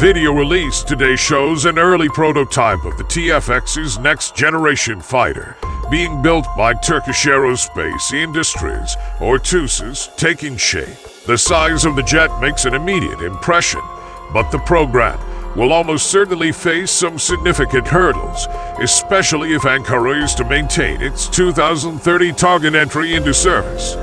Video released today shows an early prototype of the TF-X's next-generation fighter, being built by Turkish Aerospace Industries, or TUSIS, taking shape. The size of the jet makes an immediate impression, but the program will almost certainly face some significant hurdles, especially if Ankara is to maintain its 2030 target entry into service.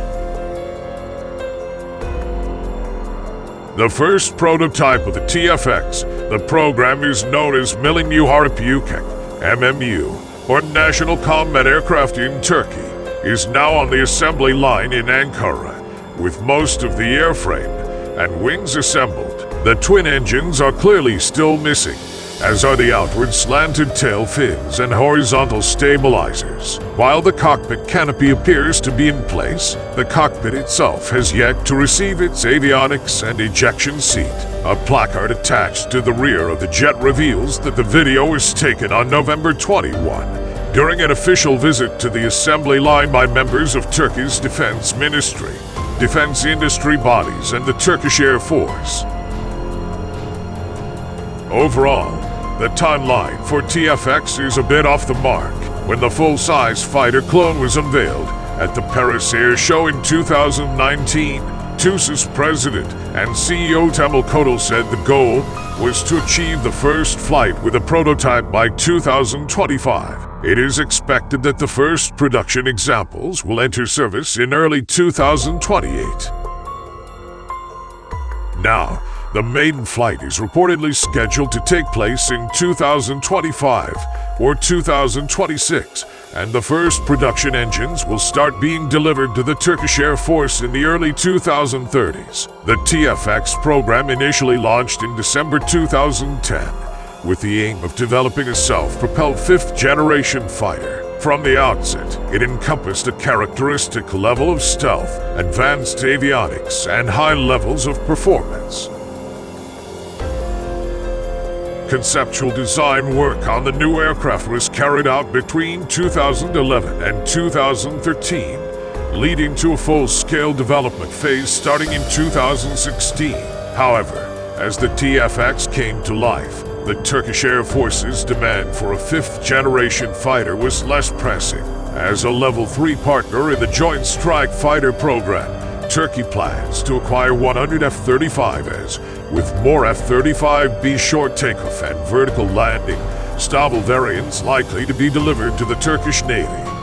The first prototype of the TF-X, the program is known as Millennium Harp Ukek, MMU, or National Combat Aircraft in Turkey, is now on the assembly line in Ankara, with most of the airframe and wings assembled. The twin engines are clearly still missing, as are the outward slanted tail fins and horizontal stabilizers. While the cockpit canopy appears to be in place, the cockpit itself has yet to receive its avionics and ejection seat. A placard attached to the rear of the jet reveals that the video was taken on November 21, during an official visit to the assembly line by members of Turkey's defense ministry, defense industry bodies, and the Turkish Air Force. Overall, the timeline for TF-X is a bit off the mark. When the full-size fighter clone was unveiled at the Paris Air Show in 2019, TUSIS President and CEO Temel Kotal said the goal was to achieve the first flight with a prototype by 2025. It is expected that the first production examples will enter service in early 2028. Now, the maiden flight is reportedly scheduled to take place in 2025 or 2026, and the first production engines will start being delivered to the Turkish Air Force in the early 2030s. The TF-X program initially launched in December 2010, with the aim of developing a self-propelled fifth-generation fighter. From the outset, it encompassed a characteristic level of stealth, advanced avionics, and high levels of performance. Conceptual design work on the new aircraft was carried out between 2011 and 2013, leading to a full-scale development phase starting in 2016. However, as the TF-X came to life, the Turkish Air Force's demand for a fifth-generation fighter was less pressing. As a Level 3 partner in the Joint Strike Fighter program, Turkey plans to acquire 100 F-35s, with more F-35B short takeoff and vertical landing STOVL variants likely to be delivered to the Turkish Navy.